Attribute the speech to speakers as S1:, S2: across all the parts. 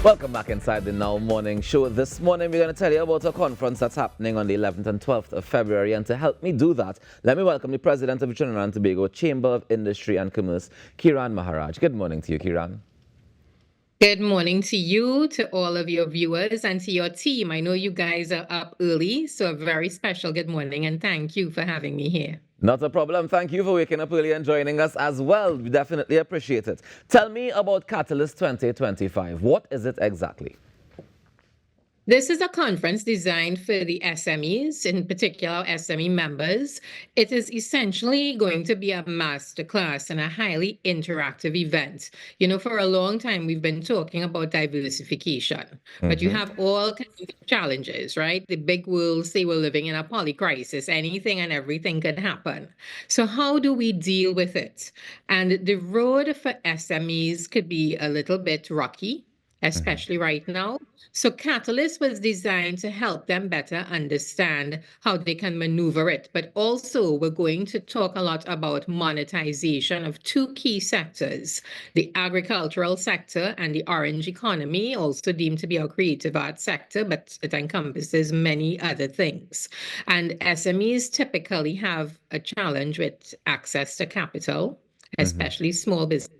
S1: Welcome back inside the Now Morning Show. This morning we're going to tell you about a conference that's happening on the 11th and 12th of February. And to help me do that, let me welcome the President of the Trinidad and Tobago Chamber of Industry and Commerce, Kiran Maharaj. Good morning to you, Kiran.
S2: Good morning to you, to all of your viewers, and to your team. I know you guys are up early, so a very special good morning, and thank you for having me here.
S1: Not a problem. Thank you for waking up early and joining us as well. We definitely appreciate it. Tell me about Catalyst 2025. What is it exactly?
S2: This is a conference designed for the SMEs, in particular SME members. It is essentially going to be a masterclass and a highly interactive event. You know, for a long time, we've been talking about diversification, but you have all kinds of challenges, right? The big world say we're living in a polycrisis. Anything and everything could happen. So how do we deal with it? And the road for SMEs could be a little bit rocky, especially right now. So Catalyst was designed to help them better understand how they can maneuver it. But also, we're going to talk a lot about monetization of two key sectors, the agricultural sector and the orange economy, also deemed to be our creative arts sector, but it encompasses many other things. And SMEs typically have a challenge with access to capital, especially small businesses.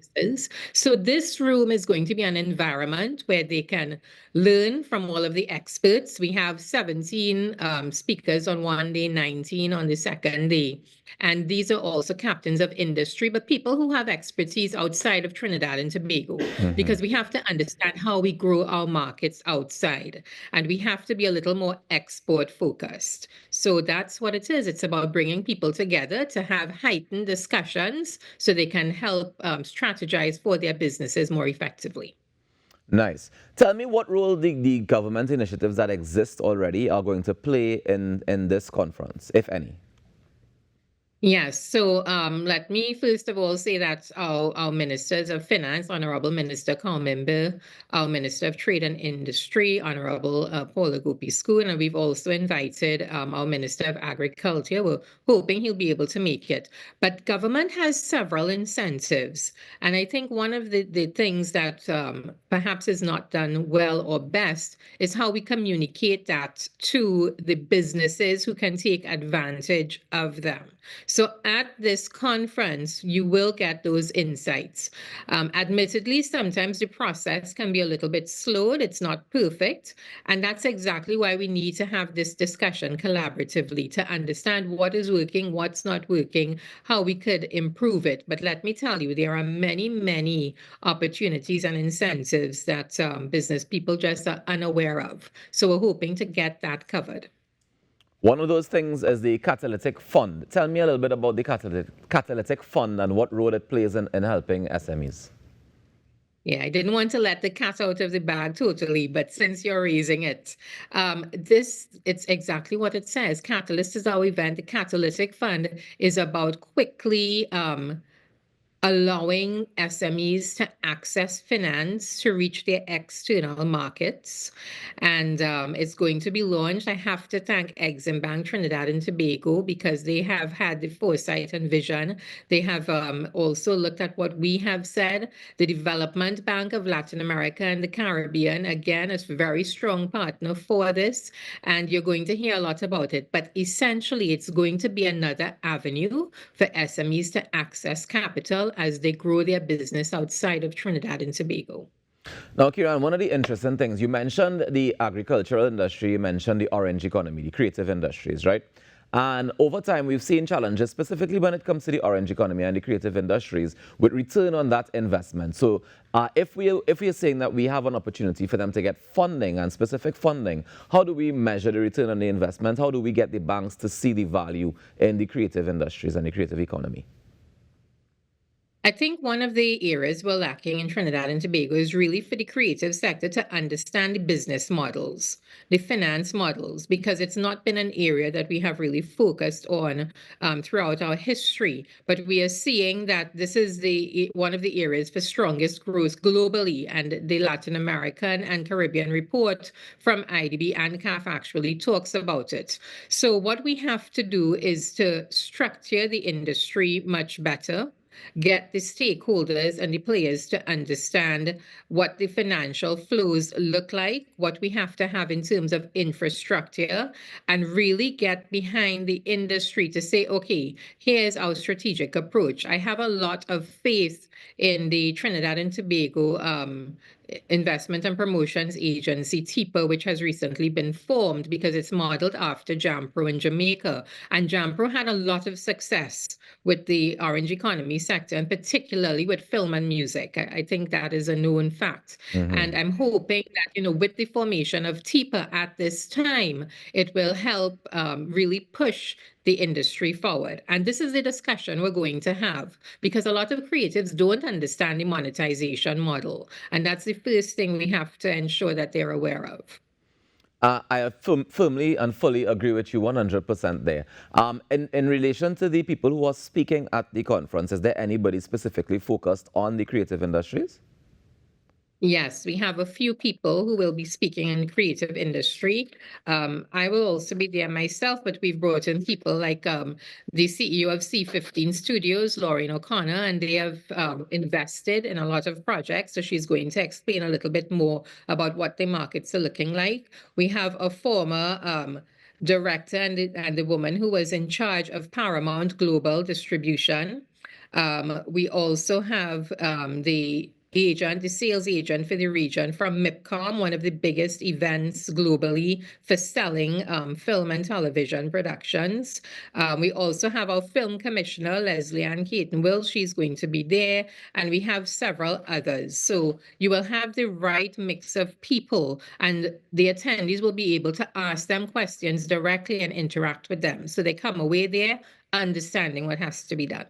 S2: So this room is going to be an environment where they can learn from all of the experts. We have 17 speakers on one day, 19 on the second day. And these are also captains of industry, but people who have expertise outside of Trinidad and Tobago, because we have to understand how we grow our markets outside. And we have to be a little more export focused. So that's what it is. It's about bringing people together to have heightened discussions so they can help strategize for their businesses more effectively.
S1: Nice. Tell me what role the government initiatives that exist already are going to play in this conference, if any.
S2: Yes, so let me first of all say that our ministers of finance, Honorable Minister Kalmimbe, our Minister of Trade and Industry, Honorable Paula Gopi-Schoon, and we've also invited our Minister of Agriculture. We're hoping he'll be able to make it. But government has several incentives. And I think one of the things that perhaps is not done well or best is how we communicate that to the businesses who can take advantage of them. So at this conference, you will get those insights. Admittedly, sometimes the process can be a little bit slowed. It's not perfect. And that's exactly why we need to have this discussion collaboratively to understand what is working, what's not working, how we could improve it. But let me tell you, there are many, many opportunities and incentives that business people just are unaware of. So we're hoping to get that covered.
S1: One of those things is the catalytic fund. Tell me a little bit about the catalytic fund and what role it plays in helping SMEs.
S2: Yeah, I didn't want to let the cat out of the bag totally, but since you're raising it, it's exactly what it says. Catalyst is our event. The Catalytic Fund is about quickly allowing SMEs to access finance to reach their external markets. And it's going to be launched. I have to thank Exim Bank Trinidad and Tobago because they have had the foresight and vision. They have also looked at what we have said. The Development Bank of Latin America and the Caribbean, again, is a very strong partner for this. And you're going to hear a lot about it. But essentially, it's going to be another avenue for SMEs to access capital as they grow their business outside of Trinidad and Tobago.
S1: Now, Kiran, one of the interesting things, you mentioned the agricultural industry, you mentioned the orange economy, the creative industries, right? And over time, we've seen challenges, specifically when it comes to the orange economy and the creative industries, with return on that investment. So if we're saying that we have an opportunity for them to get funding and specific funding, how do we measure the return on the investment? How do we get the banks to see the value in the creative industries and the creative economy?
S2: I think one of the areas we're lacking in Trinidad and Tobago is really for the creative sector to understand the business models, the finance models, because it's not been an area that we have really focused on throughout our history. But we are seeing that this is one of the areas for strongest growth globally. And the Latin American and Caribbean report from IDB and CAF actually talks about it. So what we have to do is to structure the industry much better. get the stakeholders and the players to understand what the financial flows look like, what we have to have in terms of infrastructure, and really get behind the industry to say, okay, here's our strategic approach. I have a lot of faith in the Trinidad and Tobago Investment and Promotions Agency, TIPA, which has recently been formed because it's modeled after JAMPRO in Jamaica. And JAMPRO had a lot of success with the orange economy sector, and particularly with film and music. I think that is a known fact. And I'm hoping that, with the formation of TIPA at this time, it will help really push the industry forward. And this is the discussion we're going to have, because a lot of creatives don't understand the monetization model. And that's the first thing we have to ensure that they're aware of.
S1: I firmly and fully agree with you 100% there. In relation to the people who are speaking at the conference, is there anybody specifically focused on the creative industries?
S2: Yes, we have a few people who will be speaking in the creative industry. I will also be there myself, but we've brought in people like the CEO of C15 Studios, Lauren O'Connor, and they have invested in a lot of projects. So she's going to explain a little bit more about what the markets are looking like. We have a former director and the woman who was in charge of Paramount Global Distribution. We also have the sales agent for the region from MIPCOM, one of the biggest events globally for selling film and television productions. We also have our film commissioner, Leslie Ann Caton-Will. She's going to be there, and we have several others. So you will have the right mix of people, and the attendees will be able to ask them questions directly and interact with them. So they come away there understanding what has to be done.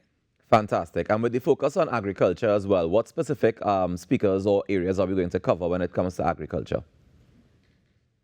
S1: Fantastic. And with the focus on agriculture as well, what specific speakers or areas are we going to cover when it comes to agriculture?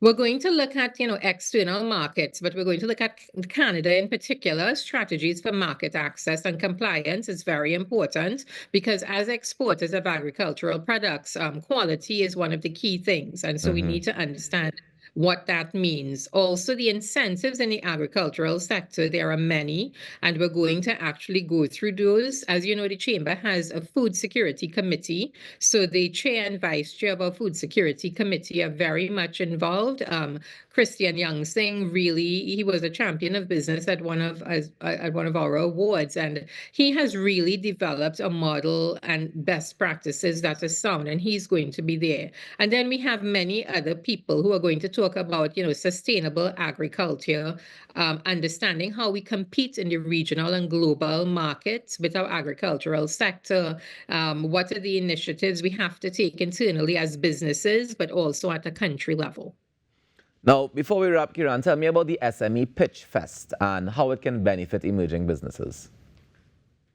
S2: We're going to look at, external markets, but we're going to look at Canada in particular. Strategies for market access and compliance is very important, because as exporters of agricultural products, quality is one of the key things. And so we need to understand what that means. Also, the incentives in the agricultural sector, there are many, and we're going to actually go through those. As you know, the Chamber has a food security committee. So the chair and vice chair of our food security committee are very much involved. Christian Young Singh, really, he was a champion of business at one of our awards, and he has really developed a model and best practices that is sound, and he's going to be there. And then we have many other people who are going to talk about, sustainable agriculture, understanding how we compete in the regional and global markets with our agricultural sector. What are the initiatives we have to take internally as businesses, but also at a country level?
S1: Now, before we wrap, Kiran, tell me about the SME Pitch Fest and how it can benefit emerging businesses.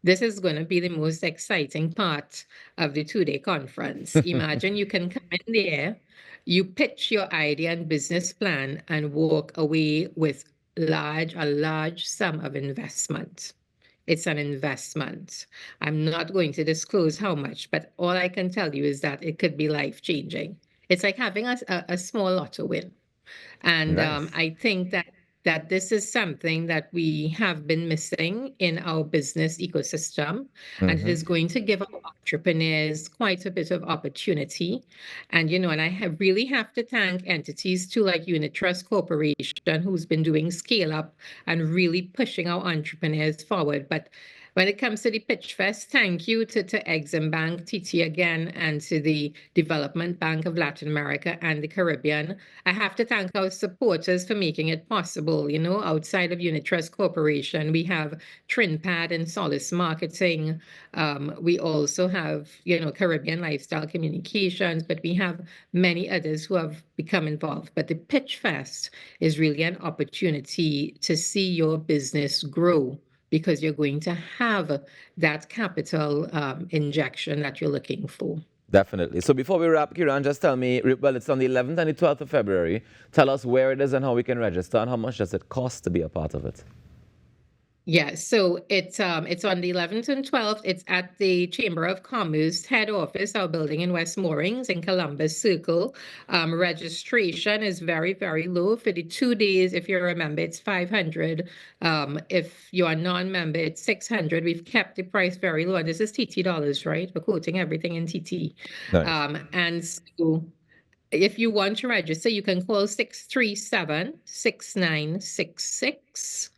S2: This is going to be the most exciting part of the two-day conference. Imagine you can come in there, you pitch your idea and business plan, and walk away with a large sum of investment. It's an investment. I'm not going to disclose how much, but all I can tell you is that it could be life-changing. It's like having a small lotto win. And
S1: Nice.
S2: I think that this is something that we have been missing in our business ecosystem, and it is going to give our entrepreneurs quite a bit of opportunity. And I really have to thank entities too, like Unit Trust Corporation, who's been doing scale up and really pushing our entrepreneurs forward. But when it comes to the Pitch Fest, thank you to Exim Bank, TT again, and to the Development Bank of Latin America and the Caribbean. I have to thank our supporters for making it possible. Outside of Unit Trust Corporation, we have TrinPad and Solace Marketing. We also have, Caribbean Lifestyle Communications, but we have many others who have become involved. But the Pitch Fest is really an opportunity to see your business grow, because you're going to have that capital injection that you're looking for.
S1: Definitely. So before we wrap, Kiran, just tell me, well, it's on the 11th and the 12th of February. Tell us where it is and how we can register, and how much does it cost to be a part of it?
S2: Yes, so it's on the 11th and 12th. It's at the Chamber of Commerce head office, our building in West Moorings in Columbus Circle. Registration is very, very low for the 2 days. If you're a member, it's 500. If you're a non-member, it's 600. We've kept the price very low, and this is TT dollars, right? We're quoting everything in TT.
S1: Nice.
S2: And so if you want to register, you can call 637-6966.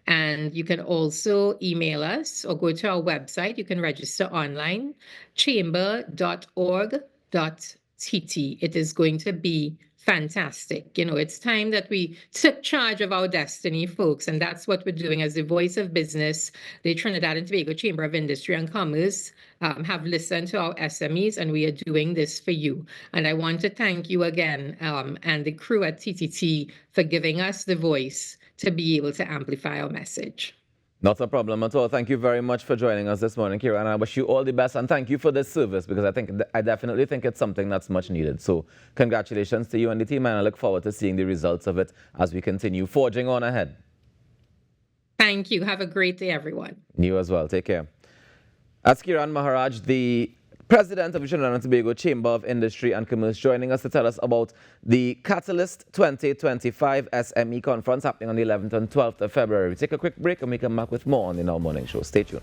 S2: And you can also email us or go to our website. You can register online, chamber.org.tt. It is going to be fantastic. It's time that we took charge of our destiny, folks. And that's what we're doing as the voice of business. The Trinidad and Tobago Chamber of Industry and Commerce have listened to our SMEs, and we are doing this for you. And I want to thank you again and the crew at TTT for giving us the voice to be able to amplify our message.
S1: Not a problem at all. Thank you very much for joining us this morning, Kira, and I wish you all the best. And thank you for this service, because I definitely think it's something that's much needed. So congratulations to you and the team, and I look forward to seeing the results of it as we continue forging on ahead.
S2: Thank you. Have a great day, everyone.
S1: You as well. Take care. That's Kiran Maharaj, the President of the Trinidad and Tobago Chamber of Industry and Commerce, joining us to tell us about the Catalyst 2025 SME Conference happening on the 11th and 12th of February. We take a quick break and we come back with more on the Now Morning Show. Stay tuned.